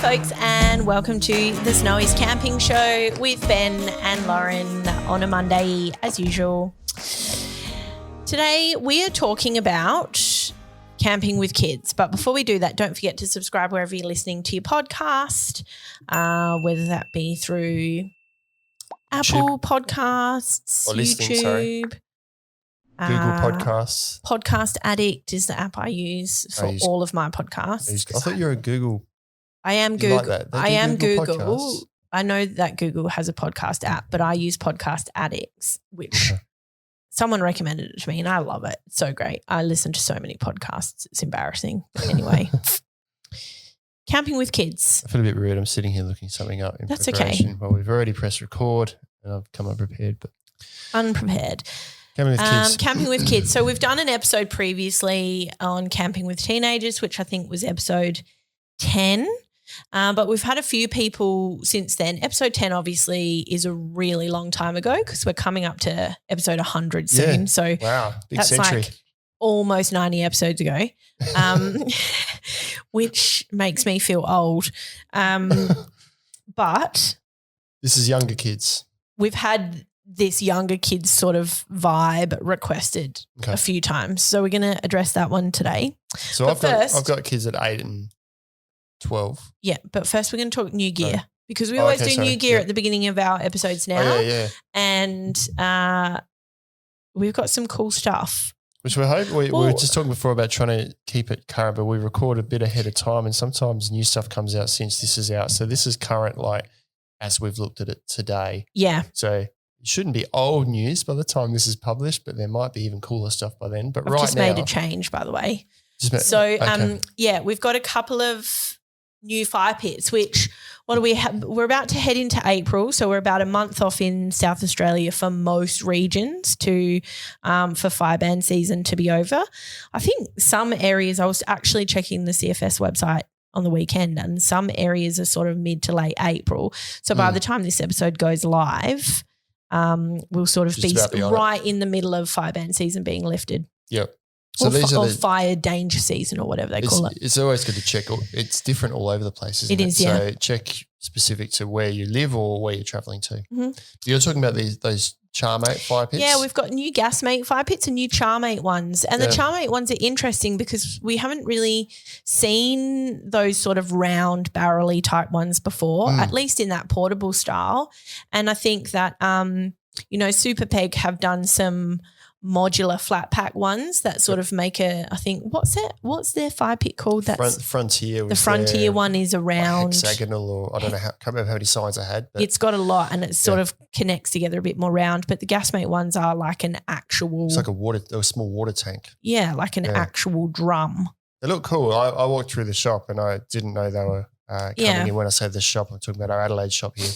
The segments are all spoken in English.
folks, and welcome to the Snowy's Camping Show with Ben and Lauren on a Monday, as usual. Today, we are talking about camping with kids. But before we do that, don't forget to subscribe wherever you're listening to your podcast, whether that be through Apple Podcasts, or YouTube. Google Podcasts. Podcast Addict is the app I use for all of my podcasts. I thought you were a Google. I am Google. Like that. I am Google. Podcasts. I know that Google has a podcast app, but I use Podcast Addicts, which someone recommended it to me and I love it. It's so great. I listen to so many podcasts. It's embarrassing. But anyway, camping with kids. I feel a bit weird. I'm sitting here looking something up in That's preparation. okay. Well, we've already pressed record and I've come unprepared. But Unprepared. Camping with kids. Camping with kids. So we've done an episode previously on camping with teenagers, which I think was episode 10. But we've had a few people since then. Episode 10 obviously is a really long time ago because we're coming up to episode 100 soon. Yeah. So wow, big that's century. like almost 90 episodes ago, which makes me feel old. But This is younger kids. we've had this younger kids sort of vibe requested a few times. So we're going to address that one today. So But I've got kids at 8 and 12. Yeah, but first we're going to talk new gear because we always do new gear at the beginning of our episodes now. Oh, yeah. And we've got some cool stuff. Which we hope we were just talking before about trying to keep it current, but we record a bit ahead of time and sometimes new stuff comes out since this is out. So this is current, like as we've looked at it today. Yeah. So it shouldn't be old news by the time this is published, but there might be even cooler stuff by then. But I've right just now, made a change, by the way. We've got a couple of new fire pits, which what do we have? We're about to head into April, so we're about a month off in South Australia for most regions to for fire ban season to be over. I think some areas, I was actually checking the CFS website on the weekend, and some areas are sort of mid to late April. So by the time this episode goes live, we'll sort of be right in the middle of fire ban season being lifted. Yep. So or fire danger season or whatever they call it. It's always good to check. It's different all over the place, isn't it? It is, yeah. So check specific to where you live or where you're travelling to. Mm-hmm. You're talking about those Charmate fire pits? Yeah, we've got new Gasmate fire pits and new Charmate ones. And the Charmate ones are interesting because we haven't really seen those sort of round barrel-y type ones before, at least in that portable style. And I think that, Super Peg have done some modular flat pack ones that sort of make what's their fire pit called? That's Frontier. The Frontier one is a round hexagonal, or I don't know, can't remember how many sides I had. But it's got a lot and it sort of connects together a bit more round. But the Gasmate ones are like an actual. It's like a small water tank. Yeah, like an actual drum. They look cool. I walked through the shop and I didn't know they were coming in. When I say the shop, I'm talking about our Adelaide shop here.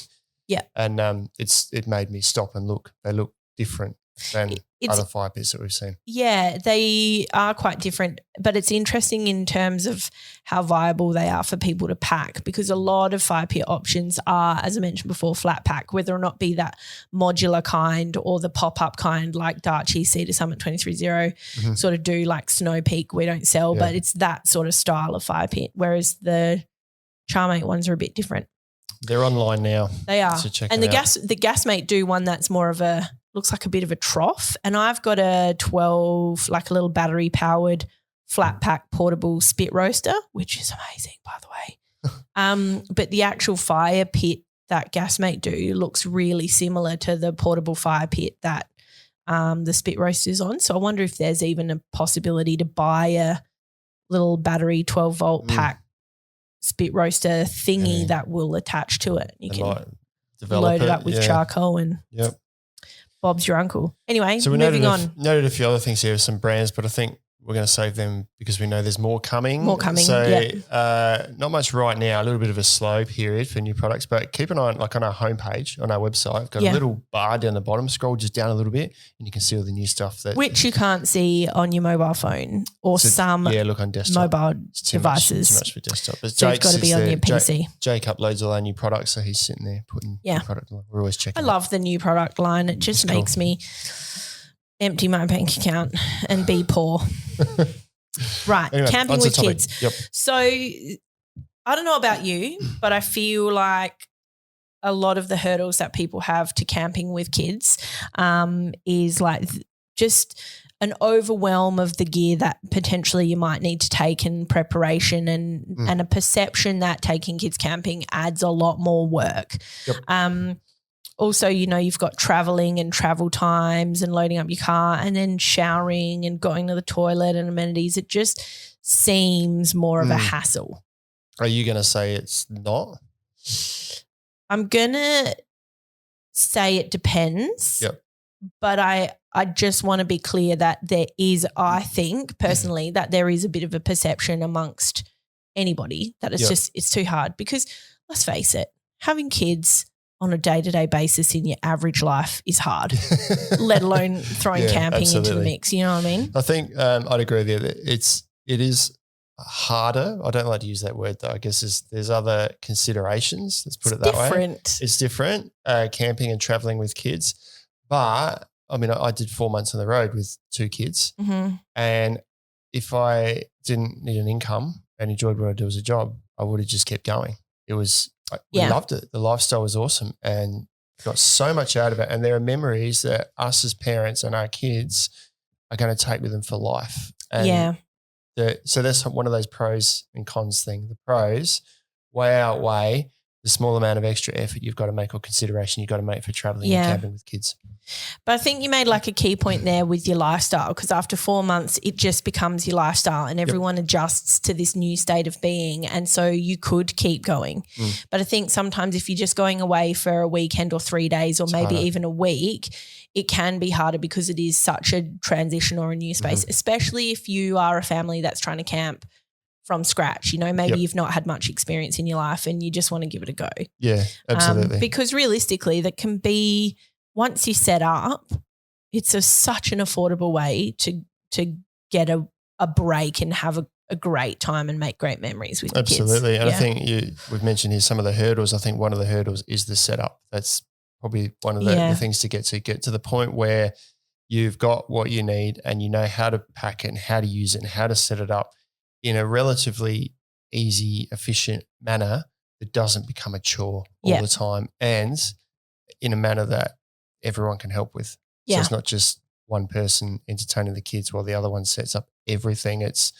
Yeah, and it made me stop and look. They look different than other fire pits that we've seen. Yeah, they are quite different, but it's interesting in terms of how viable they are for people to pack, because a lot of fire pit options are, as I mentioned before, flat pack, whether or not be that modular kind or the pop-up kind like Darchie, Cedar Summit 230 sort of do, like Snow Peak we don't sell, but it's that sort of style of fire pit, whereas the Charmate ones are a bit different. They're online now. They are. So check and the Gasmate do one that's more of looks like a bit of a trough. And I've got a 12, like a little battery powered flat pack portable spit roaster, which is amazing, by the way. But the actual fire pit that Gasmate do looks really similar to the portable fire pit that the spit roaster is on. So I wonder if there's even a possibility to buy a little battery 12 volt pack spit roaster thingy that will attach to it. You can load it up with charcoal and Bob's your uncle. Anyway, so moving on. Noted a few other things here, some brands, but I think we're going to save them because we know there's more coming. So not much right now, a little bit of a slow period for new products, but keep an eye on, like on our homepage, on our website, we've got a little bar down the bottom, scroll just down a little bit and you can see all the new stuff. Which you can't see on your mobile phone or look on desktop. Mobile devices. Too much for desktop. But so it's got to be on your PC. Jake uploads all our new products, so he's sitting there putting new product on. We're always checking. I love the new product line. It just makes me empty my bank account and be poor. Right, anyway, camping with kids. Yep. So I don't know about you, but I feel like a lot of the hurdles that people have to camping with kids is like just an overwhelm of the gear that potentially you might need to take in preparation and a perception that taking kids camping adds a lot more work. Yep. Also, you've got traveling and travel times and loading up your car and then showering and going to the toilet and amenities. It just seems more of a hassle. Are you going to say it's not? I'm going to say it depends. Yep. But I just want to be clear that there is, I think personally, that there is a bit of a perception amongst anybody that it's it's too hard because let's face it, having kids on a day-to-day basis in your average life is hard, let alone throwing camping into the mix. You know what I mean? I think I'd agree with you that it is harder. I don't like to use that word though. I guess there's other considerations. Let's put it that way. It's different, camping and traveling with kids. But I mean, I did 4 months on the road with 2 kids, and if I didn't need an income and enjoyed what I do as a job, I would have just kept going. We loved it. The lifestyle was awesome and got so much out of it. And there are memories that us as parents and our kids are going to take with them for life. And so that's one of those pros and cons thing. The pros way outweigh the small amount of extra effort you've got to make or consideration you've got to make for traveling and camping with kids. But I think you made like a key point there with your lifestyle because after 4 months it just becomes your lifestyle and everyone adjusts to this new state of being and so you could keep going. But I think sometimes if you're just going away for a weekend or 3 days or maybe even a week, it can be harder because it is such a transition or a new space, especially if you are a family that's trying to camp from scratch. Maybe you've not had much experience in your life and you just want to give it a go. Yeah, absolutely. Because realistically that can be, once you set up, it's such an affordable way to get a break and have a great time and make great memories with your kids. Absolutely. And I think we've mentioned here some of the hurdles. I think one of the hurdles is the setup. That's probably one of the things to get to the point where you've got what you need and you know how to pack it and how to use it and how to set it up in a relatively easy, efficient manner that doesn't become a chore all the time and in a manner that everyone can help with. So it's not just one person entertaining the kids while the other one sets up everything. It's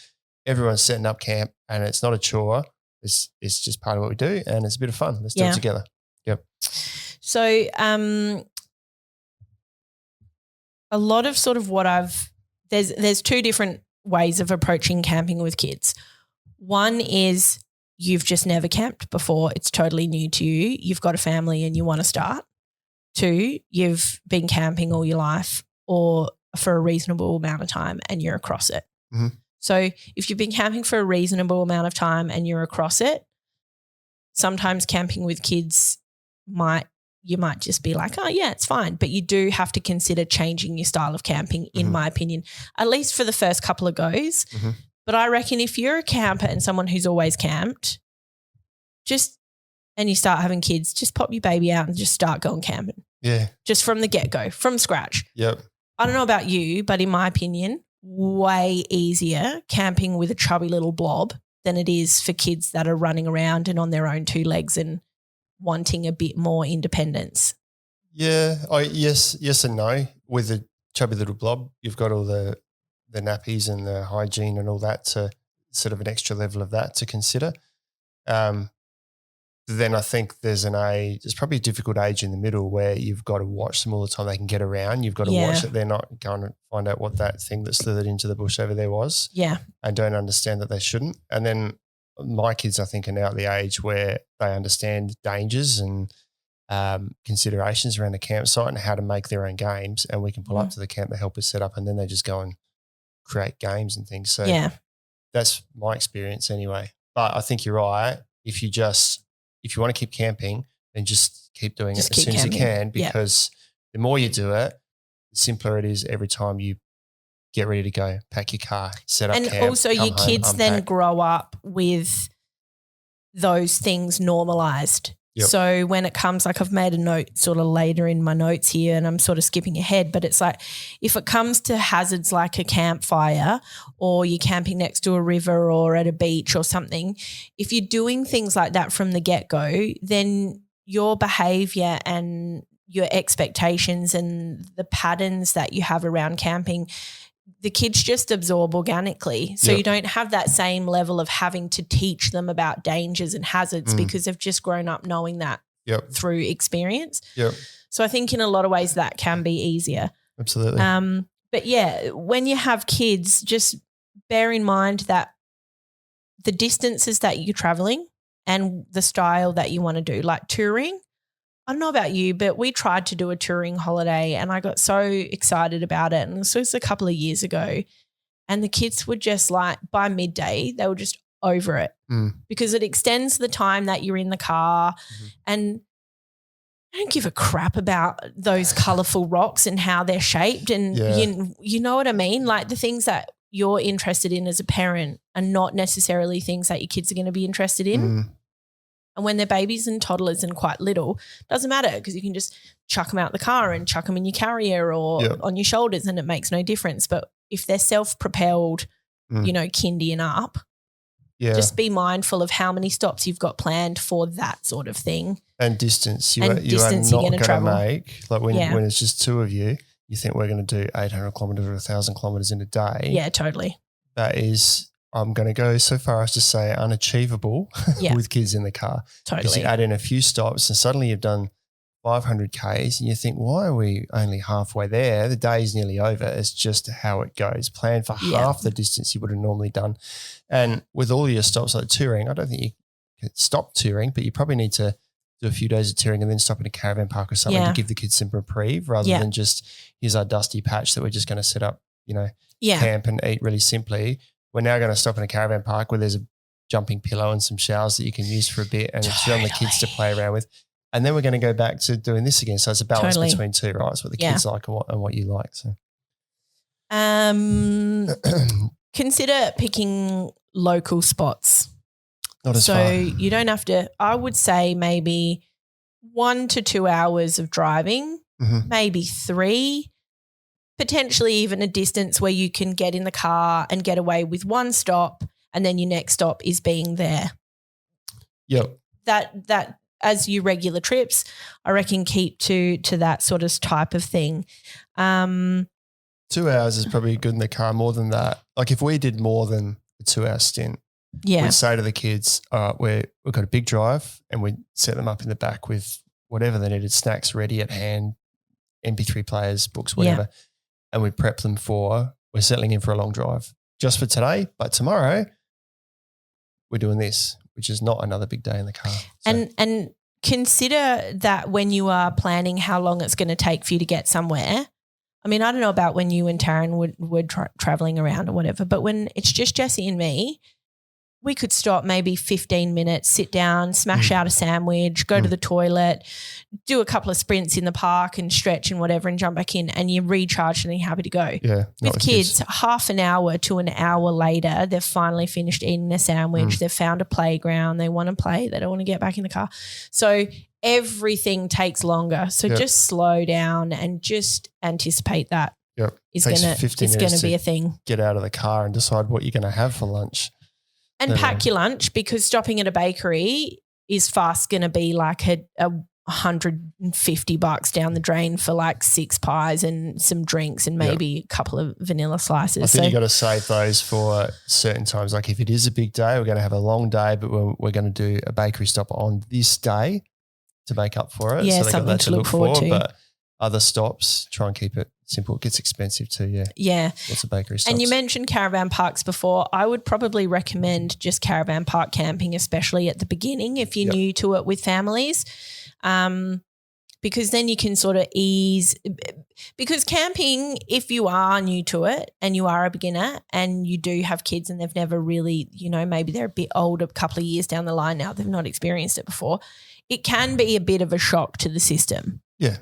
everyone's setting up camp and it's not a chore. It's just part of what we do and it's a bit of fun. Let's do it together. Yep. So a lot of sort of what there's 2 different ways of approaching camping with kids. One is you've just never camped before. It's totally new to you. You've got a family and you want to start. 2, you've been camping all your life or for a reasonable amount of time and you're across it. So if you've been camping for a reasonable amount of time and you're across it, sometimes camping with kids you might just be like, oh yeah, it's fine. But you do have to consider changing your style of camping, in my opinion, at least for the first couple of goes. But I reckon if you're a camper and someone who's always camped, and you start having kids, just pop your baby out and just start going camping. Yeah. Just from the get-go, from scratch. Yep. I don't know about you, but in my opinion, way easier camping with a chubby little blob than it is for kids that are running around and on their own 2 legs and wanting a bit more independence. Yeah. Yes and no. With a chubby little blob, you've got all the nappies and the hygiene and all that to sort of an extra level of that to consider. Then I think there's probably a difficult age in the middle where you've got to watch them all the time. They can get around. You've got to watch that they're not going to find out what that thing that slithered into the bush over there was. Yeah. And don't understand that they shouldn't. And then my kids, I think, are now at the age where they understand dangers and considerations around the campsite and how to make their own games. And we can pull up to the camp to help us set up and then they just go and create games and things. So that's my experience anyway. But I think you're right. If you want to keep camping, then just keep doing it as soon as you can because the more you do it, the simpler it is every time you get ready to go, pack your car, set up camp. And also your kids then grow up with those things normalised Yep. So when it comes, like I've made a note sort of later in my notes here and I'm sort of skipping ahead, but it's like if it comes to hazards like a campfire or you're camping next to a river or at a beach or something, if you're doing things like that from the get-go, then your behaviour and your expectations and the patterns that you have around camping, the kids just absorb organically. So you don't have that same level of having to teach them about dangers and hazards because they've just grown up knowing that through experience. So I think in a lot of ways that can be easier. Absolutely. But yeah, when you have kids, just bear in mind that the distances that you're traveling and the style that you want to do, like touring. I don't know about you, but we tried to do a touring holiday and I got so excited about it. And this was a couple of years ago. And the kids were just like, by midday, they were just over it because it extends the time that you're in the car. And I don't give a crap about those colourful rocks and how they're shaped. And you know what I mean? Like the things that you're interested in as a parent are not necessarily things that your kids are going to be interested in. And when they're babies and toddlers and quite little, doesn't matter because you can just chuck them out the car and chuck them in your carrier or on your shoulders and it makes no difference. But if they're self-propelled, you know, kindy and up, just be mindful of how many stops you've got planned for that sort of thing. And distance. You are not going to make, like when it's just two of you, you think we're going to do 800 kilometres or 1,000 kilometres in a day. Yeah, totally. That is, I'm going to go so far as to say unachievable with kids in the car. Totally. Because you add in a few stops and suddenly you've done 500 Ks and you think, why are we only halfway there? The day's nearly over. It's just how it goes. Plan for half the distance you would have normally done. And with all your stops like touring, I don't think you can stop touring, but you probably need to do a few days of touring and then stop in a caravan park or something to give the kids some reprieve rather than just here's our dusty patch that we're just going to set up, you know, camp and eat really simply. We're now going to stop in a caravan park where there's a jumping pillow and some showers that you can use for a bit and it's on the kids to play around with. And then we're going to go back to doing this again. So it's a balance between two, right? It's what the kids like and what you like. So, consider picking local spots. Not as far. So you don't have to, I would say maybe 1 to 2 hours of driving, maybe 3, potentially even a distance where you can get in the car and get away with one stop and then your next stop is being there. Yep. That as you regular trips, I reckon keep to that sort of type of thing. 2 hours is probably good in the car, more than that. Like if we did more than a 2-hour stint, we'd say to the kids, all right, we've got a big drive and we'd set them up in the back with whatever they needed, snacks ready at hand, MP3 players, books, whatever. And we prep them for, we're settling in for a long drive just for today, but tomorrow we're doing this, which is not another big day in the car. So. And consider that when you are planning how long it's going to take for you to get somewhere. I mean, I don't know about when you and Taryn were traveling around or whatever, but when it's just Jessie and me, we could stop maybe 15 minutes, sit down, smash out a sandwich, go to the toilet, do a couple of sprints in the park and stretch and whatever and jump back in and you're recharged and you're happy to go. Yeah. With kids, half an hour to an hour later, they've finally finished eating a sandwich. They've found a playground. They want to play. They don't want to get back in the car. So everything takes longer. So just slow down and just anticipate that. Yep. It's going to be a thing. Get out of the car and decide what you're going to have for lunch. And pack your lunch because stopping at a bakery is fast going to be like a $150 down the drain for like 6 pies and some drinks and maybe a couple of vanilla slices. I think you got to save those for certain times. Like if it is a big day, we're going to have a long day, but we're going to do a bakery stop on this day to make up for it. Yeah, so they something got that to look forward to. But other stops, try and keep it simple. It gets expensive too, Yeah. Lots of bakery stops. And you mentioned caravan parks before. I would probably recommend just caravan park camping, especially at the beginning if you're new to it with families, because then you can sort of ease – because camping, if you are new to it and you are a beginner and you do have kids and they've never really, you know, maybe they're a bit older, a couple of years down the line now, they've not experienced it before, it can be a bit of a shock to the system. Yeah.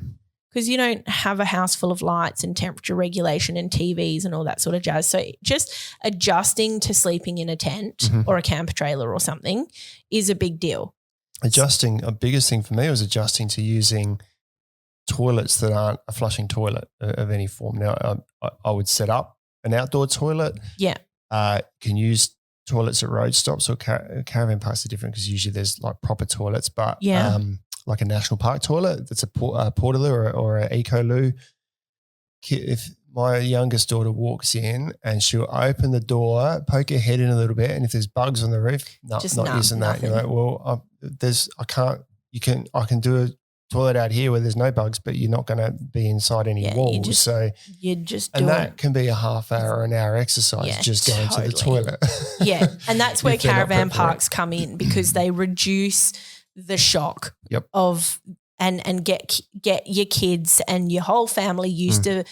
Because you don't have a house full of lights and temperature regulation and TVs and all that sort of jazz. So just adjusting to sleeping in a tent or a camper trailer or something is a big deal. A biggest thing for me was adjusting to using toilets that aren't a flushing toilet of any form. Now, I would set up an outdoor toilet. Yeah. Can use toilets at road stops or caravan parks are different because usually there's like proper toilets, but like a national park toilet that's a portaloo or an eco-loo. If my youngest daughter walks in and she'll open the door, poke her head in a little bit, and if there's bugs on the roof, not using that. You're like, well, I can do a toilet out here where there's no bugs, but you're not going to be inside any walls. That can be a half hour or an hour exercise just going to the toilet. Yeah, and that's where caravan parks come in because they reduce the shock of and get your kids and your whole family used to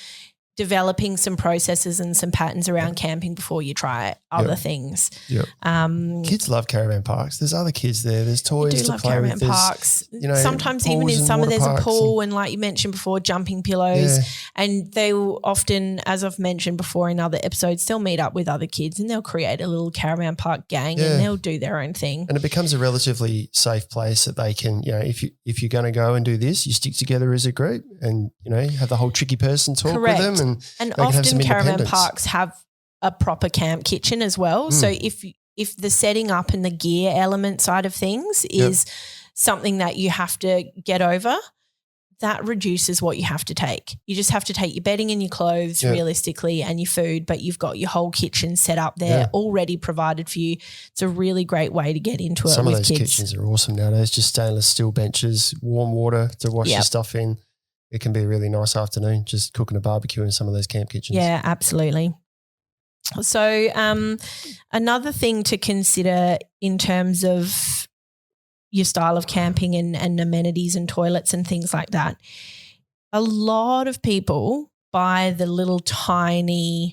developing some processes and some patterns around camping before you try other things. Kids love caravan parks. There's other kids there. There's toys to play caravan with. Parks. Sometimes even in summer there's a pool and like you mentioned before, jumping pillows. And they will often, as I've mentioned before in other episodes, they'll meet up with other kids and they'll create a little caravan park gang and they'll do their own thing. And it becomes a relatively safe place that they can, if you're going to go and do this, you stick together as a group and, have the whole tricky person talk with them. And often caravan parks have a proper camp kitchen as well. So if the setting up and the gear element side of things is something that you have to get over, that reduces what you have to take. You just have to take your bedding and your clothes realistically and your food, but you've got your whole kitchen set up there already provided for you. It's a really great way to get into it with kids. Some of those kitchens are awesome nowadays, just stainless steel benches, warm water to wash your stuff in. It can be a really nice afternoon just cooking a barbecue in some of those camp kitchens. Yeah, absolutely. So another thing to consider in terms of your style of camping and amenities and toilets and things like that, a lot of people buy the little tiny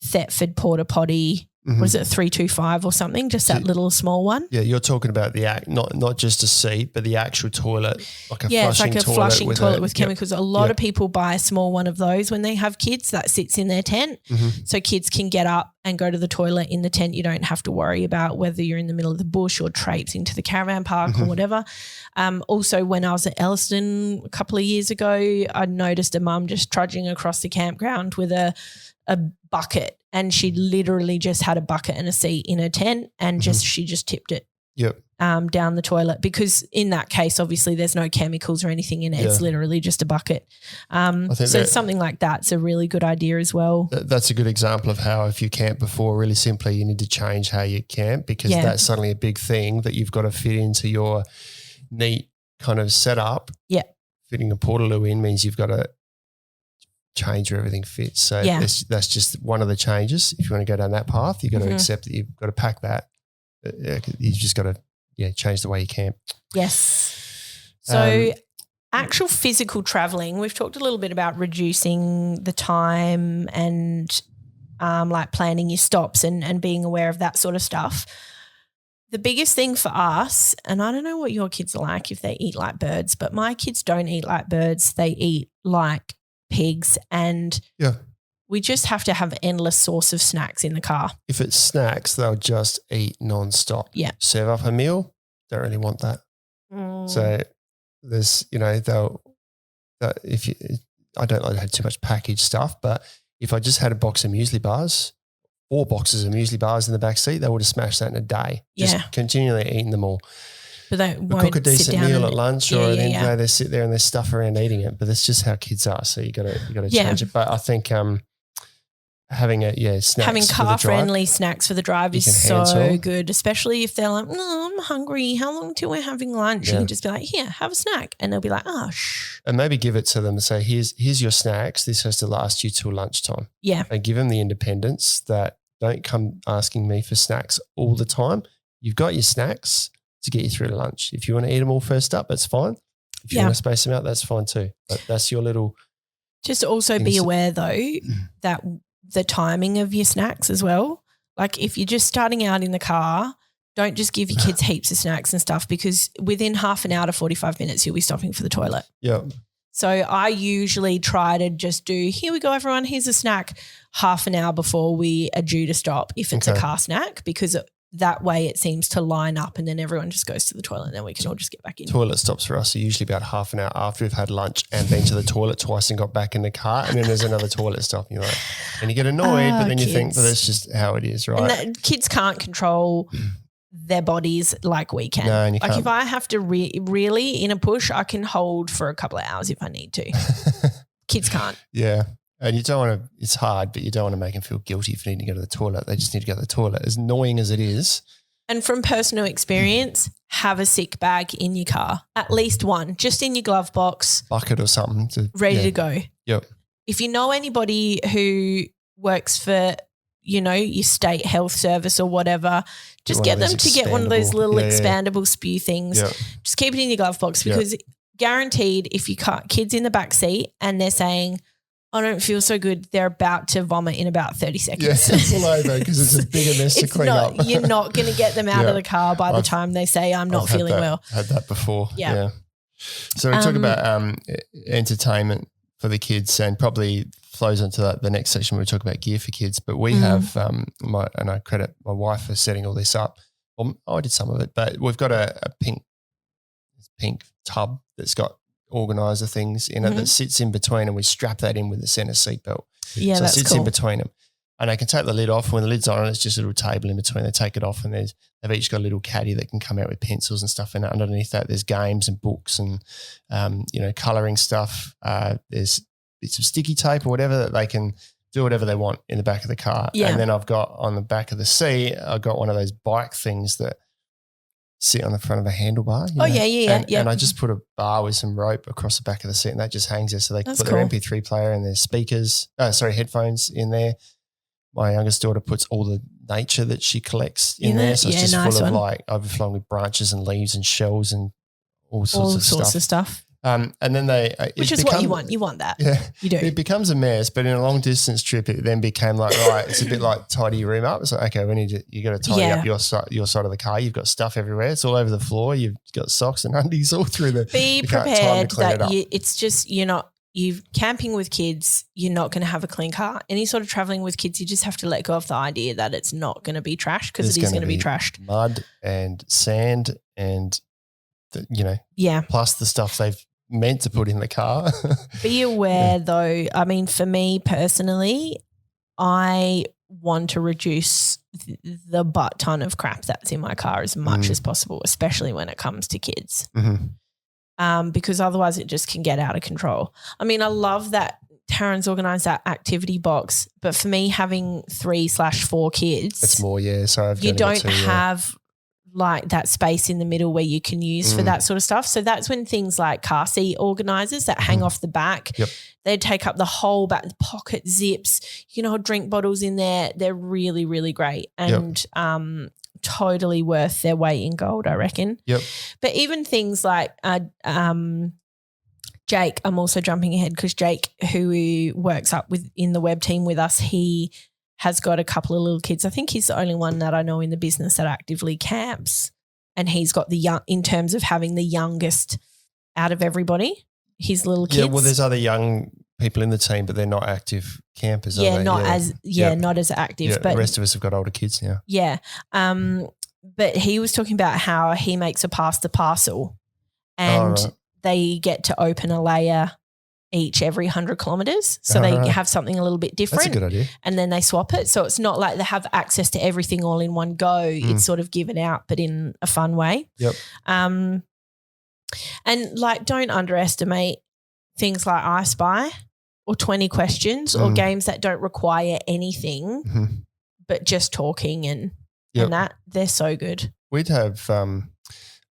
Thetford porta potty. Was it 325 or something? Just that little small one. Yeah, you're talking about the not just a seat, but the actual toilet, like a flushing toilet. It's like a flushing toilet with chemicals. A lot of people buy a small one of those when they have kids that sits in their tent, so kids can get up and go to the toilet in the tent. You don't have to worry about whether you're in the middle of the bush or traipsing to the caravan park or whatever. Also, when I was at Elliston a couple of years ago, I noticed a mum just trudging across the campground with a bucket. And she literally just had a bucket and a seat in her tent and she just tipped it down the toilet because in that case, obviously there's no chemicals or anything in it. It's literally just a bucket. So something like that's a really good idea as well. That's a good example of how if you camp before, really simply you need to change how you camp because that's suddenly a big thing that you've got to fit into your neat kind of setup. Yeah. Fitting a portaloo in means you've got to change where everything fits. So that's just one of the changes. If you want to go down that path, you've got to accept that you've got to pack that. You've just got to change the way you camp. Yes. So actual physical traveling, we've talked a little bit about reducing the time and like planning your stops and being aware of that sort of stuff. The biggest thing for us, and I don't know what your kids are like if they eat like birds, but my kids don't eat like birds. They eat like pigs and we just have to have an endless source of snacks in the car. If it's snacks, they'll just eat nonstop. Yeah. Serve up a meal, don't really want that. So there's, I don't like to have too much packaged stuff, but if I just had a box of muesli bars, 4 boxes of muesli bars in the back seat, they would have smashed that in a day. Just continually eating them all. But they won't cook a decent meal at lunch or they sit there and they stuff around eating it. But that's just how kids are. So you got to change it. But I think having snacks having car friendly snacks for the drive is so good, especially if they're like, "No, I'm hungry. How long till we're having lunch?" You can just be like, "Here, have a snack," and they'll be like, "Oh, shh." And maybe give it to them and say, "Here's your snacks. This has to last you till lunchtime." Yeah, and give them the independence that don't come asking me for snacks all the time. You've got your snacks to get you through to lunch. If you want to eat them all first up, that's fine. If you want to space them out, that's fine too. But that's your little. Just also be aware though that the timing of your snacks as well. Like if you're just starting out in the car, don't just give your kids heaps of snacks and stuff because within half an hour to 45 minutes, you'll be stopping for the toilet. Yeah. So I usually try to just do, here we go, everyone, here's a snack half an hour before we are due to stop if it's a car snack because that way it seems to line up and then everyone just goes to the toilet and then we can all just get back in. Toilet stops for us are usually about half an hour after we've had lunch and been to the toilet twice and got back in the car, and then there's another toilet stop and you're like, and you get annoyed, but then you think, well, that's just how it is, right? And kids can't control their bodies like we can. No, and you like can't. If I have to really in a push, I can hold for a couple of hours if I need to. Kids can't. Yeah. And you don't want to, it's hard, but you don't want to make them feel guilty for needing to go to the toilet. They just need to go to the toilet. As annoying as it is. And from personal experience, have a sick bag in your car, at least one, just in your glove box. Bucket or something. Ready to go. Yep. If you know anybody who works for, your state health service or whatever, just get them to get one of those little expandable spew things. Yep. Just keep it in your glove box because guaranteed if you cut kids in the back seat and they're saying, I don't feel so good, they're about to vomit in about 30 seconds. Yeah, it's all over because it's a bigger mess to clean up. You're not going to get them out of the car by the time they say, I'm not feeling well. Had that before. Yeah. So we talk about entertainment for the kids, and probably flows into the next section where we talk about gear for kids. But we have, and I credit my wife for setting all this up. Well, I did some of it, but we've got a pink tub that's got organizer things in it that sits in between, and we strap that in with the center seat belt. Yeah, so that's it sits in between them. And they can take the lid off. When the lid's on, it's just a little table in between. They take it off, and they've each got a little caddy that can come out with pencils and stuff in it. Underneath that, there's games and books and, colouring stuff. There's bits of sticky tape or whatever that they can do whatever they want in the back of the car. Yeah. And then I've got on the back of the seat, I've got one of those bike things that sit on the front of a handlebar. And I just put a bar with some rope across the back of the seat, and that just hangs there so they can put their MP3 player and their headphones in there. My youngest daughter puts all the nature that she collects in there. So it's just full of overflowing with branches and leaves and shells and all sorts of stuff. And then which is what you want. You want that. Yeah. You do. It becomes a mess, but in a long distance trip, it then became like, right, it's a bit like tidy your room up. It's like, okay, you got to tidy up your side of the car. You've got stuff everywhere. It's all over the floor. You've got socks and undies all through the. Be prepared that it's just, you're camping with kids. You're not going to have a clean car. Any sort of traveling with kids, you just have to let go of the idea that it's not going to be trashed, because it is going to be trashed. Mud and sand and, plus the stuff they've meant to put in the car. Be aware though, I mean, for me personally, I want to reduce the butt ton of crap that's in my car as much as possible, especially when it comes to kids. Because otherwise it just can get out of control. I mean, I love that Taryn's organised that activity box, but for me, having 3/4 kids, it's more, So you don't have like that space in the middle where you can use for that sort of stuff. So that's when things like car seat organisers that hang off the back, they take up the whole back, the pocket zips, drink bottles in there. They're really, really great and totally worth their weight in gold, I reckon. Yep. But even things like Jake, I'm also jumping ahead because Jake, who works up in the web team with us, he has got a couple of little kids. I think he's the only one that I know in the business that actively camps, and he's got in terms of having the youngest out of everybody, his little kids. Yeah, well, there's other young people in the team, but they're not active campers, are they? Not as active. But the rest of us have got older kids now. Yeah. But he was talking about how he makes a pass the parcel, and they get to open a layer each every 100 kilometres. So they have something a little bit different. That's a good idea. And then they swap it. So it's not like they have access to everything all in one go. It's sort of given out, but in a fun way. Yep. And don't underestimate things like I Spy or 20 questions or games that don't require anything but just talking and that. They're so good. We'd have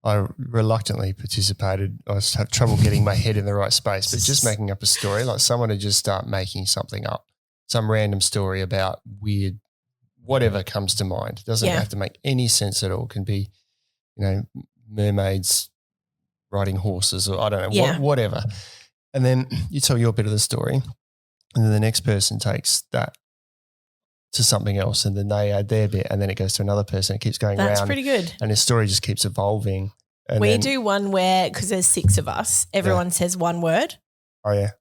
I reluctantly participated. I just have trouble getting my head in the right space, but just making up a story, like someone would just start making something up, some random story about weird, whatever comes to mind. It doesn't have to make any sense at all. It can be, mermaids riding horses or I don't know, whatever. And then you tell your bit of the story, and then the next person takes that to something else, and then they add their bit, and then it goes to another person. It keeps going around. That's pretty good. And the story just keeps evolving. And we do one where, because there's 6 of us, everyone says one word. Oh, yeah.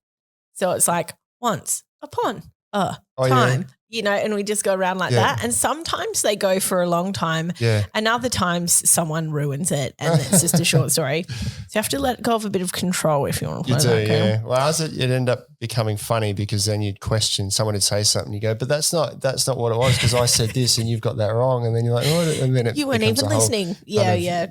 So it's like once upon time. And we just go around like that. And sometimes they go for a long time and other times someone ruins it and it's just a short story. So you have to let go of a bit of control if you want to play that game. Yeah. Well, it ended up becoming funny because then you'd question, someone would say something, you go, but that's not what it was because I said this and you've got that wrong. And then you're like, oh, and then you weren't even listening.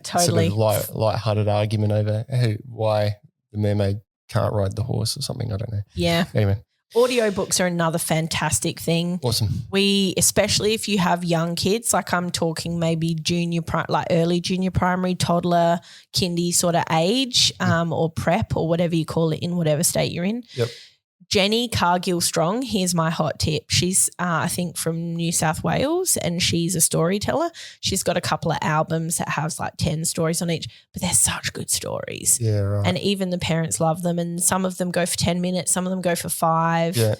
Totally. Sort of light-hearted argument over why the mermaid can't ride the horse or something. I don't know. Yeah. Anyway. Audiobooks are another fantastic thing. Awesome. Especially if you have young kids, like I'm talking maybe early junior primary, toddler, kindy sort of age, or prep or whatever you call it in whatever state you're in. Yep. Jenny Cargill Strong, here's my hot tip. She's, I think, from New South Wales and she's a storyteller. She's got a couple of albums that has like 10 stories on each, but they're such good stories. Yeah, right. And even the parents love them and some of them go for 10 minutes, some of them go for 5. Yeah.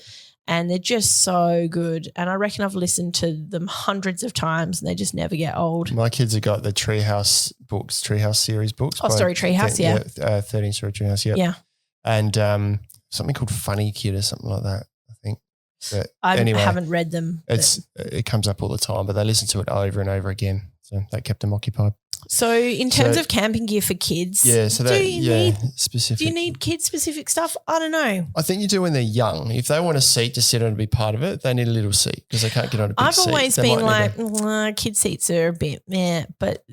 And they're just so good. And I reckon I've listened to them hundreds of times and they just never get old. My kids have got the Treehouse series books. Story Treehouse, 13 Story Treehouse, yeah. And something called Funny Kid or something like that, I think. But I haven't read them. It comes up all the time, but they listen to it over and over again. So that kept them occupied. So in terms of camping gear for kids, specific. Do you need kid-specific stuff? I don't know. I think you do when they're young. If they want a seat to sit on and be part of it, they need a little seat because they can't get on a big seat. I've always been like, kid seats are a bit meh, but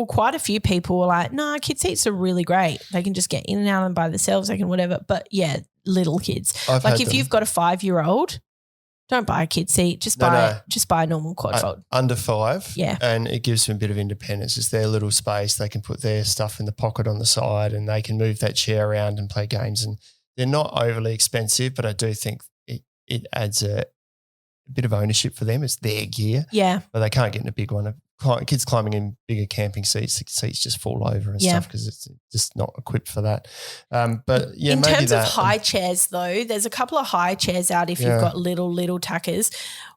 quite a few people were like, kid seats are really great. They can just get in and out of them by themselves. They can whatever. But yeah, little kids. If you've got a 5-year-old, don't buy a kid seat. Just buy a normal quad fold. Under 5. Yeah. And it gives them a bit of independence. It's their little space. They can put their stuff in the pocket on the side and they can move that chair around and play games. And they're not overly expensive, but I do think it adds a bit of ownership for them. It's their gear. Yeah. But they can't get in a big one. Kids climbing in bigger camping seats, the seats just fall over and stuff because it's just not equipped for that. But yeah, in terms of high chairs though, there's a couple of high chairs out if you've got little tackers.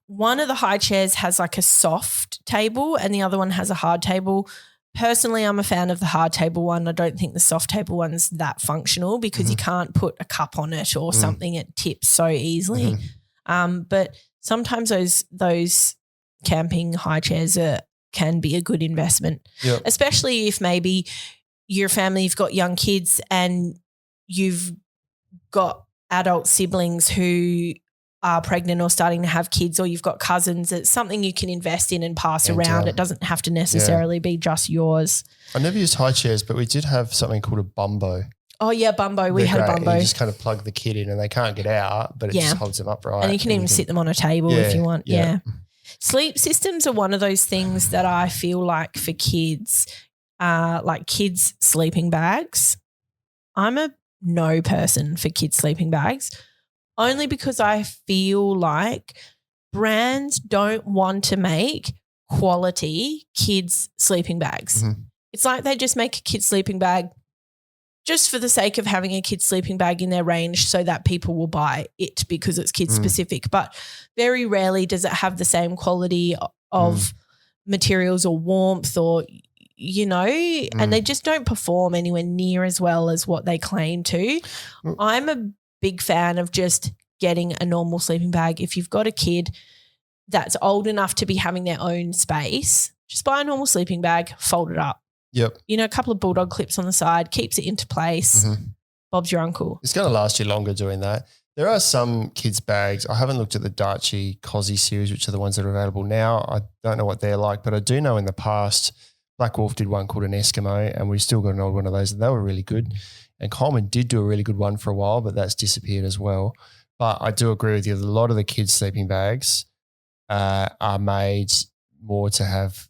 One of the high chairs has like a soft table and the other one has a hard table. Personally, I'm a fan of the hard table one. I don't think the soft table one's that functional because you can't put a cup on it or something. It tips so easily. But sometimes those camping high chairs can be a good investment, especially if maybe your family, you've got young kids and you've got adult siblings who are pregnant or starting to have kids or you've got cousins. It's something you can invest in and pass around. It doesn't have to necessarily be just yours. I never used high chairs, but we did have something called a bumbo. Oh, yeah, bumbo. We had a bumbo. You just kind of plug the kid in and they can't get out, but it just holds them upright. And you can even sit them on a table if you want. Yeah. Sleep systems are one of those things that I feel like for kids, like kids' sleeping bags. I'm a no person for kids' sleeping bags only because I feel like brands don't want to make quality kids' sleeping bags. It's like they just make a kid's sleeping bag just for the sake of having a kid's sleeping bag in their range so that people will buy it because it's kid specific. But very rarely does it have the same quality of materials or warmth or, and they just don't perform anywhere near as well as what they claim to. I'm a big fan of just getting a normal sleeping bag. If you've got a kid that's old enough to be having their own space, just buy a normal sleeping bag, fold it up. Yep. A couple of bulldog clips on the side, keeps it into place. Bob's your uncle. It's going to last you longer doing that. There are some kids' bags. I haven't looked at the Darchie Cozzy series, which are the ones that are available now. I don't know what they're like, but I do know in the past Black Wolf did one called an Eskimo and we still got an old one of those and they were really good. And Coleman did do a really good one for a while, but that's disappeared as well. But I do agree with you. A lot of the kids' sleeping bags are made more to have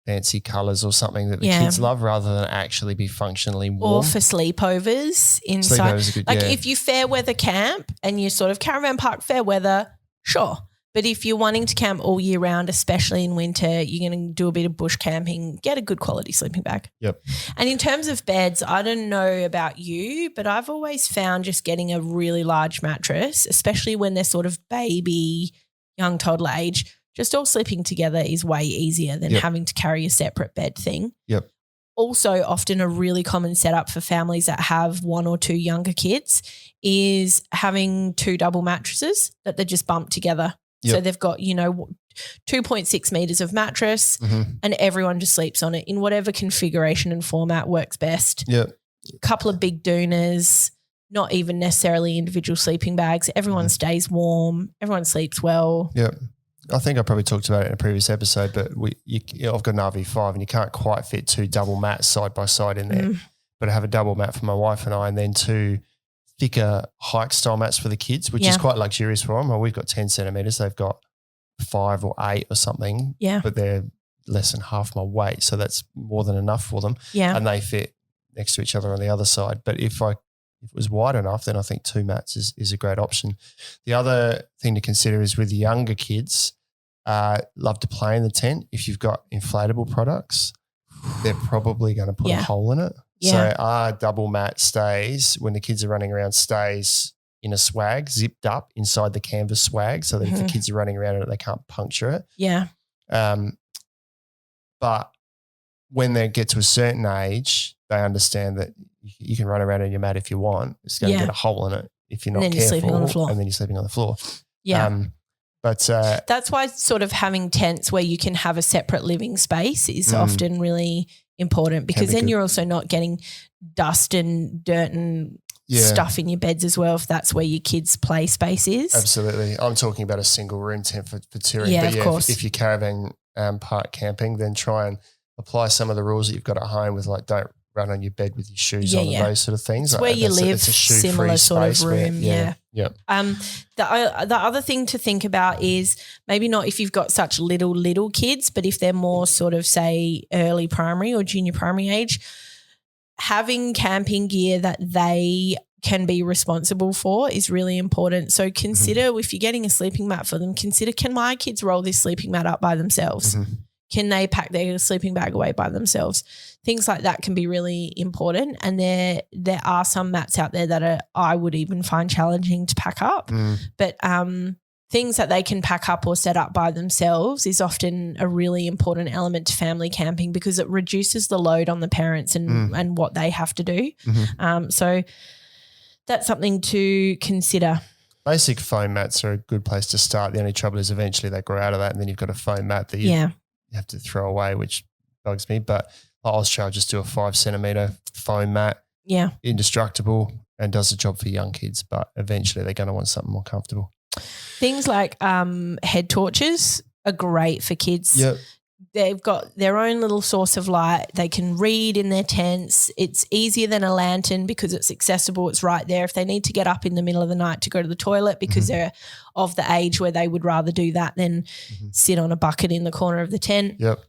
fancy colours or something that the kids love rather than actually be functionally warm. Or for sleepovers inside. Sleepovers are good, if you fair weather camp and you sort of caravan park fair weather, sure. But if you're wanting to camp all year round, especially in winter, you're going to do a bit of bush camping, get a good quality sleeping bag. Yep. And in terms of beds, I don't know about you, but I've always found just getting a really large mattress, especially when they're sort of baby, young toddler age, just all sleeping together is way easier than having to carry a separate bed thing. Yep. also often a really common setup for families that have 1 or 2 younger kids is having 2 double mattresses that they're just bumped together. Yep. So they've got, 2.6 meters of mattress and everyone just sleeps on it in whatever configuration and format works best. Yep. A couple of big doonas, not even necessarily individual sleeping bags. Everyone stays warm. Everyone sleeps well. Yep. I think I probably talked about it in a previous episode, but I've got an RV5 and you can't quite fit 2 double mats side by side in there. But I have a double mat for my wife and I, and then 2 thicker hike style mats for the kids, which is quite luxurious for them. Well, we've got 10 centimeters. They've got 5 or 8 or something. Yeah. But they're less than half my weight, so that's more than enough for them. Yeah. And they fit next to each other on the other side. But if it was wide enough, then I think 2 mats is a great option. The other thing to consider is with the younger kids, love to play in the tent. If you've got inflatable products, they're probably going to put a hole in it. Yeah. So our double mat stays, when the kids are running around, stays in a swag, zipped up inside the canvas swag so that if the kids are running around in it, they can't puncture it. Yeah. But when they get to a certain age, they understand that you can run around in your mat if you want. It's going to get a hole in it if you're not careful. You're sleeping on the floor. And then you're sleeping on the floor. Yeah. But that's why sort of having tents where you can have a separate living space is often really important, because then you're also not getting dust and dirt and stuff in your beds as well, if that's where your kids' play space is. Absolutely. I'm talking about a single room tent for touring. Yeah, but of course. If you're caravan park camping, then try and apply some of the rules that you've got at home with, like, don't run on your bed with your shoes on and those sort of things. It's where you live, it's a similar sort of room. Yeah. The other thing to think about is maybe not if you've got such little kids, but if they're more sort of, say, early primary or junior primary age, having camping gear that they can be responsible for is really important. So consider if you're getting a sleeping mat for them, consider, can my kids roll this sleeping mat up by themselves? Can they pack their sleeping bag away by themselves? Things like that can be really important. And there are some mats out there that I would even find challenging to pack up. But things that they can pack up or set up by themselves is often a really important element to family camping, because it reduces the load on the parents and what they have to do. So that's something to consider. Basic foam mats are a good place to start. The only trouble is eventually they grow out of that, and then you've got a foam mat that you have to throw away, which bugs me. But I'll just do a 5 centimeter foam mat. Yeah. Indestructible, and does the job for young kids, but eventually they're going to want something more comfortable. Things like head torches are great for kids. Yep. They've got their own little source of light. They can read in their tents. It's easier than a lantern because it's accessible. It's right there. If they need to get up in the middle of the night to go to the toilet because they're of the age where they would rather do that than sit on a bucket in the corner of the tent. Yep.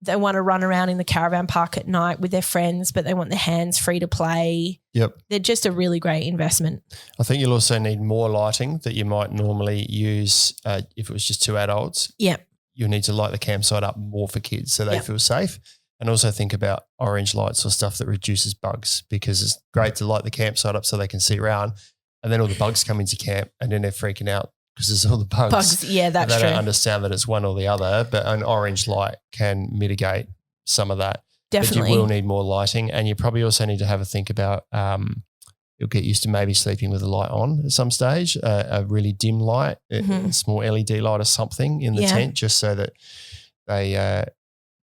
They want to run around in the caravan park at night with their friends, but they want their hands free to play. Yep. They're just a really great investment. I think you'll also need more lighting that you might normally use if it was just 2 adults. Yep. You'll need to light the campsite up more for kids so they feel safe. And also think about orange lights or stuff that reduces bugs, because it's great to light the campsite up so they can see around, and then all the bugs come into camp and then they're freaking out because there's all the bugs. Yeah, that's true. They don't understand that it's one or the other, but an orange light can mitigate some of that. Definitely. But you will need more lighting, and you probably also need to have a think about you'll get used to maybe sleeping with the light on at some stage, a really dim light, a small LED light or something in the tent, just so that they,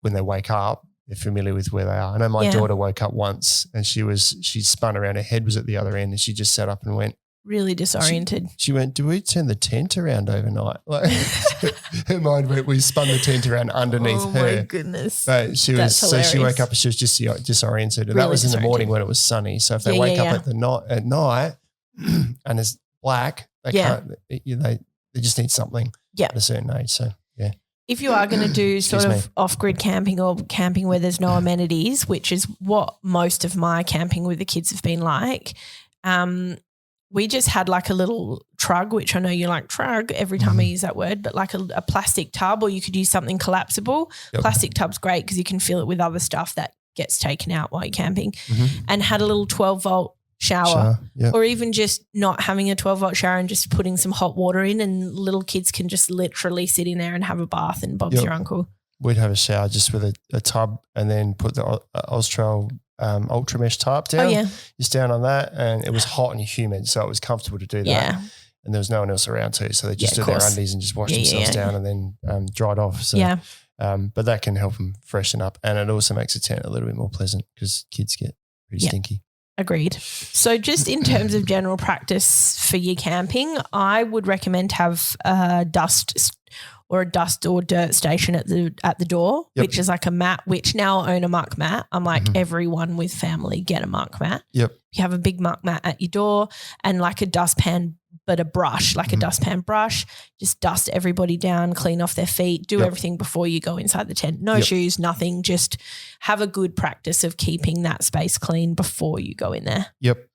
when they wake up, they're familiar with where they are. I know my daughter woke up once and she spun around, her head was at the other end, and she just sat up and went. Really disoriented. She went, do we turn the tent around overnight? Like, her mind went, we spun the tent around underneath her. Oh my goodness. But she woke up and she was just disoriented. And really that was in the morning when it was sunny. So if they wake up at night and it's black, they can't, they just need something at a certain age. So if you are going to do sort of off-grid camping or camping where there's no amenities, which is what most of my camping with the kids have been like, we just had like a little trug, which I know you like trug every time I use that word, but like a plastic tub, or you could use something collapsible. Yep. Plastic tub's great because you can fill it with other stuff that gets taken out while you're camping, and had a little 12-volt shower. Or even just not having a 12-volt shower and just putting some hot water in, and little kids can just literally sit in there and have a bath, and Bob's your uncle. we'd have a shower just with a tub and then put the Austrail Ultra Mesh tarp down. Oh, yeah. Just down on that, and it was hot and humid, so it was comfortable to do that. Yeah. And there was no one else around too, so they just did their undies and just washed themselves down and then dried off. So, but that can help them freshen up, and it also makes the tent a little bit more pleasant because kids get pretty stinky. Agreed. So just in terms of general practice for your camping, I would recommend to have a dust or dirt station at the door, which is like a mat, which now I own a muck mat. I'm like, everyone with family, get a muck mat. Yep. You have a big muck mat at your door and like a dustpan, but a brush, like a dustpan brush. Just dust everybody down, clean off their feet, do everything before you go inside the tent. No shoes, nothing. Just have a good practice of keeping that space clean before you go in there. Yep.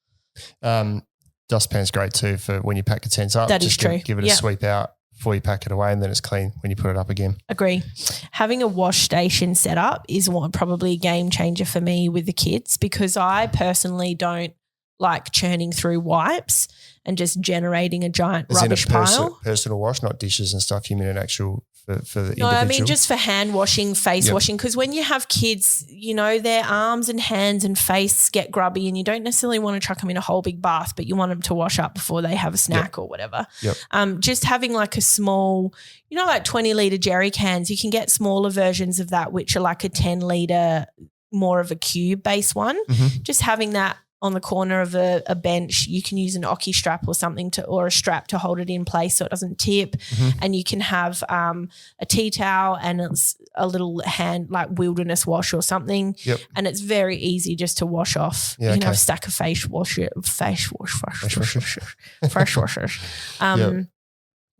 Dustpan's great too for when you pack your tents up. That is true. Give it a sweep out before you pack it away, and then it's clean when you put it up again. Agree. Having a wash station set up is probably a game changer for me with the kids, because I personally don't like churning through wipes and just generating a giant rubbish pile. Personal wash, not dishes and stuff. You mean an actual for the individual? No, I mean just for hand washing, face washing, because when you have kids, their arms and hands and face get grubby and you don't necessarily want to chuck them in a whole big bath, but you want them to wash up before they have a snack or whatever. Yep. Just having like a small, like 20-litre jerry cans, you can get smaller versions of that, which are like a 10-litre, more of a cube-based one. Just having that on the corner of a bench, you can use an Oki strap or something or a strap to hold it in place so it doesn't tip. And you can have a tea towel and it's a little hand like wilderness wash or something. And it's very easy just to wash off. You can have a stack of fresh washers.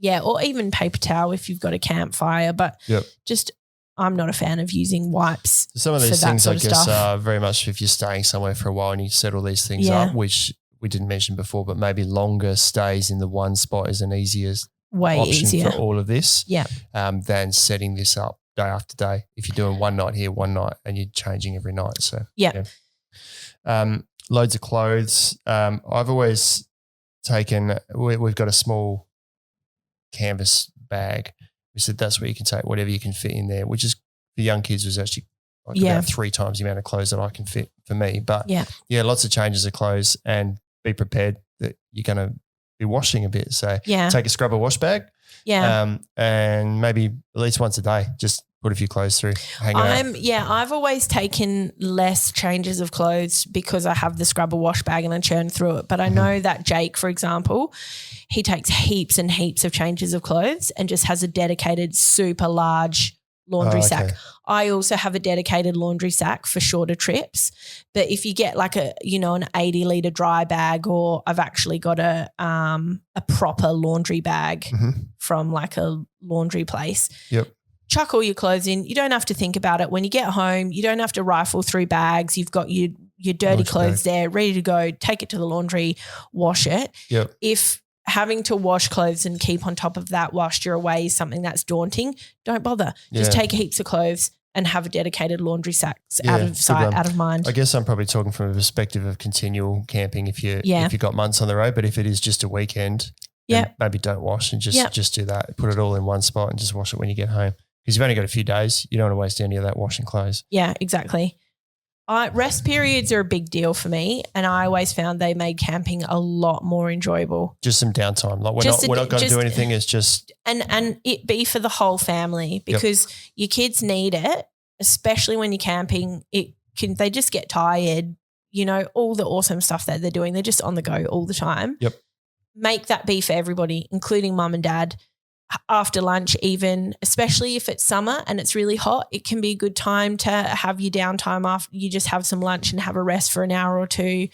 Or even paper towel if you've got a campfire. But just I'm not a fan of using wipes. Some of these things, I guess, are very much if you're staying somewhere for a while and you set all these things up, which we didn't mention before, but maybe longer stays in the one spot is an way easier for all of this than setting this up day after day. If you're doing one night here, one night, and you're changing every night. So loads of clothes. I've always taken. We've got a small canvas bag. We said that's where you can take whatever you can fit in there, which is for young kids was actually about 3 times the amount of clothes that I can fit for me. But lots of changes of clothes, and be prepared that you're going to be washing a bit. So take a scrubber wash bag and maybe at least once a day, just put a few clothes through, hang out. I've always taken less changes of clothes because I have the scrubber wash bag and I churn through it. But I know that Jake, for example, he takes heaps and heaps of changes of clothes and just has a dedicated super large laundry sack. I also have a dedicated laundry sack for shorter trips. But if you get like an 80-litre dry bag, or I've actually got a proper laundry bag from like a laundry place. Chuck all your clothes in. You don't have to think about it. When you get home, you don't have to rifle through bags. You've got your dirty clothes there ready to go. Take it to the laundry, wash it. If having to wash clothes and keep on top of that whilst you're away is something that's daunting, don't bother. Just take heaps of clothes and have a dedicated laundry sack out of sight, out of mind. I guess I'm probably talking from a perspective of continual camping if you've got months on the road, but if it is just a weekend, maybe don't wash and just do that. Put it all in one spot and just wash it when you get home. Because you've only got a few days. You don't want to waste any of that washing clothes. Yeah, exactly. Rest periods are a big deal for me, and I always found they made camping a lot more enjoyable. Just some downtime. Like we're not going to do anything. It's just and it be for the whole family, because your kids need it, especially when you're camping. They just get tired. All the awesome stuff that they're doing, they're just on the go all the time. Make that be for everybody, including mum and dad. After lunch even, especially if it's summer and it's really hot, it can be a good time to have your downtime after you just have some lunch and have a rest for an hour or two.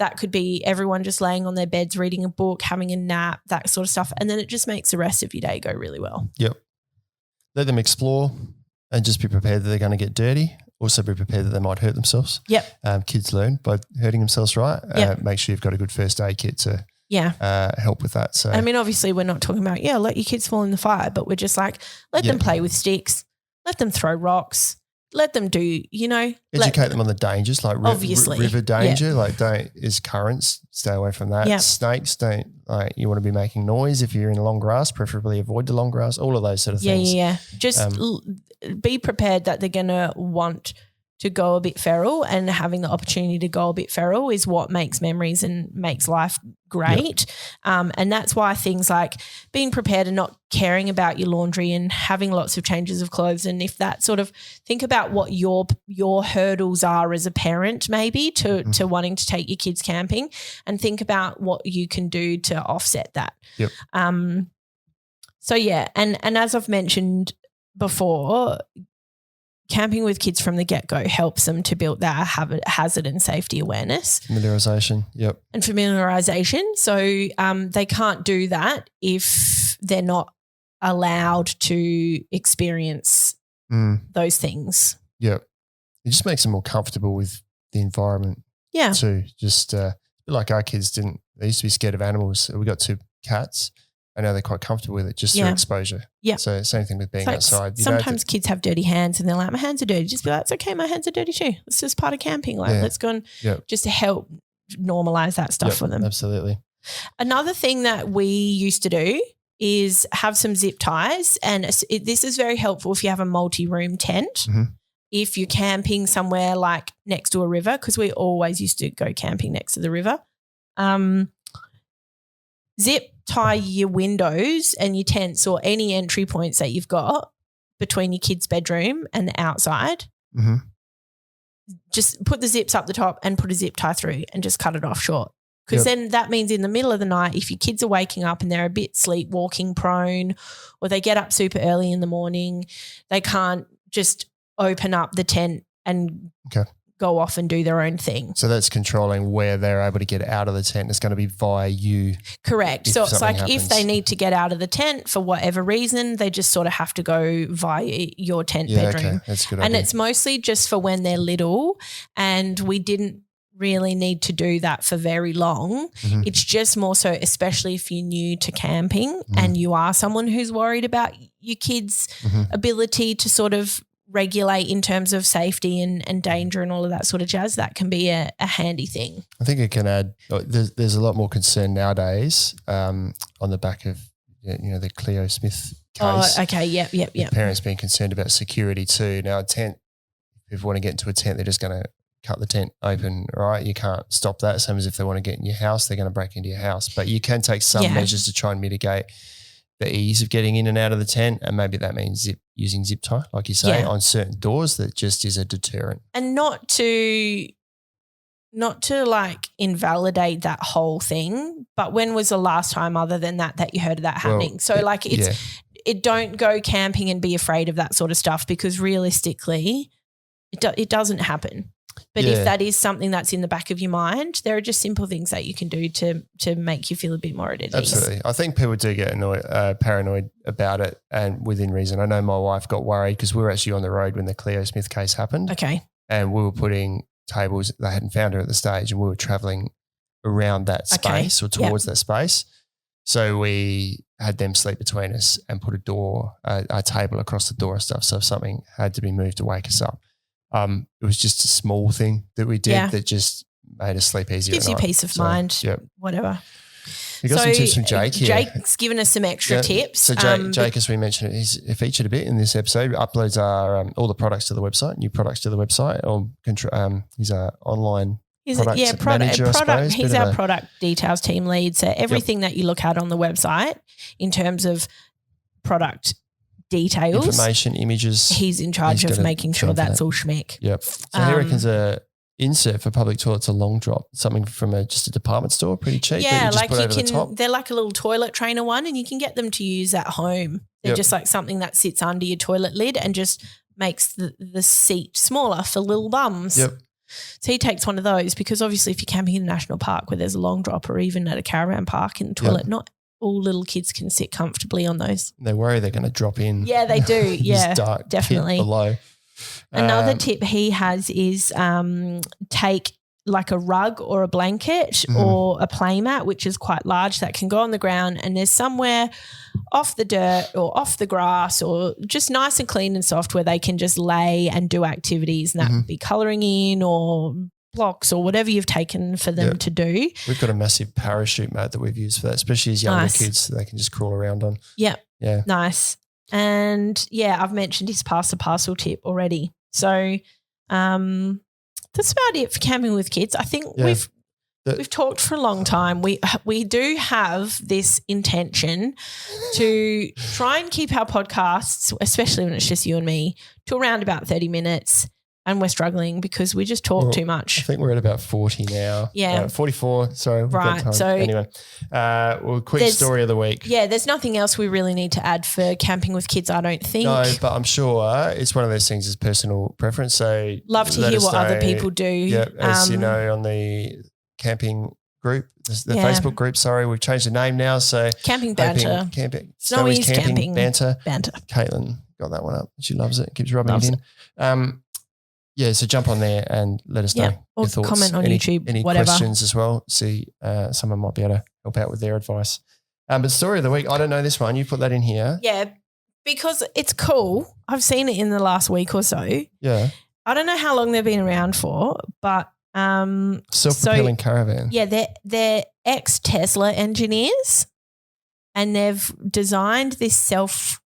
That could be everyone just laying on their beds, reading a book, having a nap, that sort of stuff. And then it just makes the rest of your day go really well. Let them explore and just be prepared that they're going to get dirty. Also be prepared that they might hurt themselves. Kids learn by hurting themselves, right? Make sure you've got a good first aid kit to help with that. So, I mean, obviously we're not talking about, let your kids fall in the fire, but we're just like, let them play with sticks, let them throw rocks, let them do, educate them on the dangers, like river danger, like is currents, stay away from that. Snakes, don't, like, you want to be making noise if you're in long grass, preferably avoid the long grass, all of those sort of things. Just be prepared that they're going to want to go a bit feral, and having the opportunity to go a bit feral is what makes memories and makes life great. And that's why things like being prepared and not caring about your laundry and having lots of changes of clothes, and if that sort of think about what your hurdles are as a parent maybe to wanting to take your kids camping, and think about what you can do to offset that. So yeah, and as I've mentioned before, camping with kids from the get-go helps them to build that hazard and safety awareness. Familiarisation, And familiarisation. So they can't do that if they're not allowed to experience those things. It just makes them more comfortable with the environment too. Just like our kids didn't – they used to be scared of animals. We got 2 cats. I know they're quite comfortable with it just through exposure. So same thing with being outside. Sometimes kids have dirty hands and they're like, my hands are dirty. Just be like, it's okay, my hands are dirty too. It's just part of camping. Like let's go and just to help normalise that stuff for them. Absolutely. Another thing that we used to do is have some zip ties, and this is very helpful if you have a multi-room tent. If you're camping somewhere like next to a river, because we always used to go camping next to the river. Zip tie your windows and your tents or any entry points that you've got between your kid's bedroom and the outside. Just put the zips up the top and put a zip tie through and just cut it off short. Because then that means in the middle of the night, if your kids are waking up and they're a bit sleepwalking prone, or they get up super early in the morning, they can't just open up the tent and go off and do their own thing. So that's controlling where they're able to get out of the tent. It's going to be via you. Correct. So it's like if they need to get out of the tent for whatever reason, they just sort of have to go via your tent bedroom. Okay. That's a good and idea. it's mostly just for when they're little, and we didn't really need to do that for very long. It's just more so, especially if you're new to camping and you are someone who's worried about your kids' ability to sort of regulate in terms of safety and danger and all of that sort of jazz. That can be a handy thing. I think it can add, there's a lot more concern nowadays on the back of, the Cleo Smith case. Oh, okay. Yep. Parents being concerned about security too. Now a tent, if you want to get into a tent, they're just going to cut the tent open, right? You can't stop that. Same as if they want to get in your house, they're going to break into your house. But you can take some measures to try and mitigate the ease of getting in and out of the tent, and maybe that means using zip tie, like you say, on certain doors. That just is a deterrent. And not to like invalidate that whole thing, but when was the last time other than that you heard of that happening? Well, so like it don't go camping and be afraid of that sort of stuff, because realistically it doesn't happen. But if that is something that's in the back of your mind, there are just simple things that you can do to make you feel a bit more at ease. Absolutely. I think people do get paranoid about it, and within reason. I know my wife got worried because we were actually on the road when the Cleo Smith case happened. Okay. And we were putting tables, they hadn't found her at the stage, and we were travelling around that space or towards that space. So we had them sleep between us and put a table across the door and stuff. So if something had to be moved to wake us up. It was just a small thing that we did that just made us sleep easier. Gives you peace of mind, whatever. You got some tips from Jake here. Jake's given us some extra tips. So Jake, as we mentioned, he's featured a bit in this episode. Uploads all the products to the website, new products to the website. He's an online product manager, I suppose. He's our product details team lead. So everything that you look at on the website in terms of product details, information, images. He's in charge of making sure that's all schmick. Yep. So he reckons a insert for public toilets, a long drop, something from just a department store, pretty cheap. Yeah, they're like a little toilet trainer one, and you can get them to use at home. They're just like something that sits under your toilet lid and just makes the seat smaller for little bums. Yep. So he takes one of those, because obviously if you're camping in a national park where there's a long drop, or even at a caravan park in the toilet, not all little kids can sit comfortably on those. They worry they're going to drop in. Yeah, they do. Yeah, dark definitely. Pit below. Another tip he has is take like a rug or a blanket or a play mat, which is quite large, that can go on the ground, and there's somewhere off the dirt or off the grass or just nice and clean and soft where they can just lay and do activities, and that would be colouring in or blocks or whatever you've taken for them to do. We've got a massive parachute mat that we've used for that, especially as younger kids, so they can just crawl around on. Yeah. Nice. And yeah, I've mentioned his pass the parcel tip already. So that's about it for camping with kids. I think we've talked for a long time. We do have this intention to try and keep our podcasts, especially when it's just you and me, to around about 30 minutes. And we're struggling because we just talk too much. I think we're at about 40 now. Yeah. 44. Sorry. Right. So anyway, quick story of the week. Yeah, there's nothing else we really need to add for camping with kids, I don't think. No, but I'm sure it's one of those things as personal preference. So love to hear what other people do. Yeah, as you know, on the camping group, the Facebook group, we've changed the name now. So Camping Banter. Snowy's Camping Banter. Banter. Caitlin got that one up. She loves it. Keeps rubbing it in. Yeah, so jump on there and let us know your thoughts. Comment on YouTube, any whatever. questions as well. See, someone might be able to help out with their advice. But story of the week, I don't know this one. You put that in here. Yeah, because it's cool. I've seen it in the last week or so. Yeah. I don't know how long they've been around for, but self-propelling caravan. Yeah, they're ex-Tesla engineers, and they've designed this self-propelling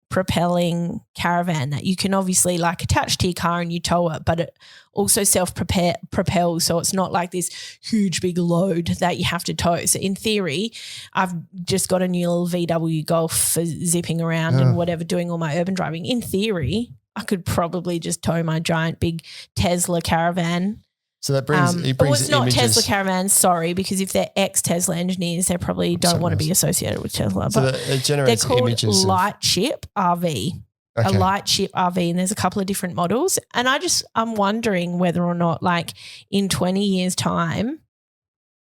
caravan that you can obviously like attach to your car and you tow it, but it also self-propels, so it's not like this huge big load that you have to tow. So in theory, I've just got a new little VW Golf for zipping around and whatever, doing all my urban driving. In theory, I could probably just tow my giant big Tesla Caravan. So that brings it's not images. Tesla Caravans, sorry, because if they're ex-Tesla engineers, they probably don't want to be associated with Tesla. So but it generates they're called images Lightship RV. Okay. A Lightship RV, and there's a couple of different models. And I'm wondering whether or not, like, in 20 years' time,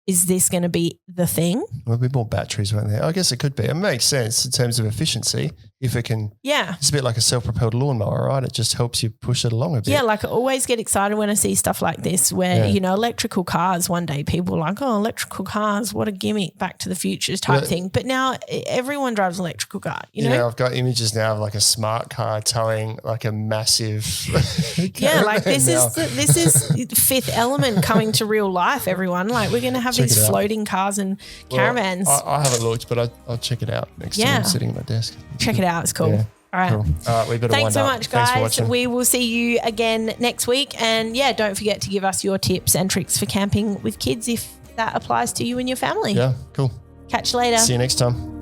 is this going to be the thing? There'll be more batteries, won't there? I guess it could be. It makes sense in terms of efficiency if it can. Yeah. It's a bit like a self-propelled lawnmower, right? It just helps you push it along a bit. Yeah, like I always get excited when I see stuff like this where, electrical cars, one day people are like, oh, electrical cars, what a gimmick, Back to the Future type thing. But now everyone drives an electrical car, you know? I've got images now of like a smart car towing like a massive yeah, like this is Fifth Element coming to real life, everyone. Like we're going to have these floating cars and caravans. I haven't looked, but I'll check it out next time I'm sitting at my desk. Check it out. It's cool. Yeah. All right. Cool. All right, we better Thanks so wind up. much, guys. Thanks for watching. We will see you again next week. And yeah, don't forget to give us your tips and tricks for camping with kids if that applies to you and your family. Yeah, cool. Catch you later. See you next time.